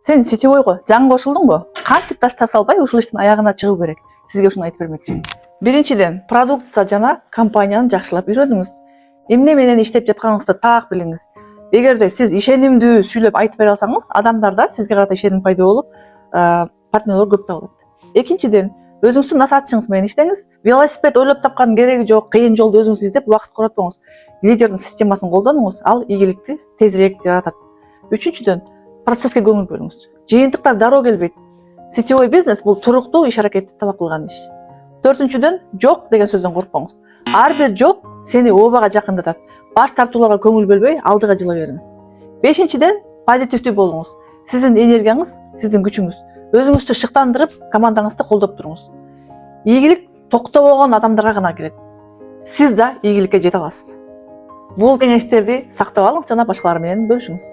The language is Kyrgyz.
Сен сетевойго жаңы кошулдуңбу? Кантип таштап салбай ушул иштин аягына чыгуу керек? Сизге ушуну айтып бермекчимин. Биринчиден, продукция жана компанияны жакшылап үйрөнүңүз. Эмне менен иштеп жатканыңызды так билиңиз. Эгерде сиз ишенимдүү сүйлөп айтып бере алсаңыз, адамдарда сизге карата ишеним пайда болуп, партнерлор көп табылат. Экинчиден, өзүңүздүн насаатчыңыз менен иштеңиз. Велосипед ойлоп тапкандын кереги жок, кыйын жолду өзүңүз издеп убакыт коротпоңуз. Лидердин системасын колдонуңуз, ал ийгиликти тезирээк жаратат. Үчүнчүдөн, процесске көңүл бөлүңүз. Жыйынтыктар дароо келбейт. Сетевой бизнес бул туруктуу иш аракетти талап кылган иш. Төртүнчүдөн, жок деген сөздөн коркпоңуз. Ар бир жок сени обага жакындатат. Баш тартууларга көңүл бөлбөй, алдыга жыла бериңиз. Бешинчиден, позитивдүү болуңуз. Сиздин энергияңыз, сиздин күчүңүз. Өзүңүздү шыктандырып, командаңызды колдоп туруңуз. Ийгилик токтобогон адамдарга гана келет. Сиз да ийгиликке жете аласыз. Бул кеңештерди сактап алыңыз жана башкалар менен бөлүшүңүз.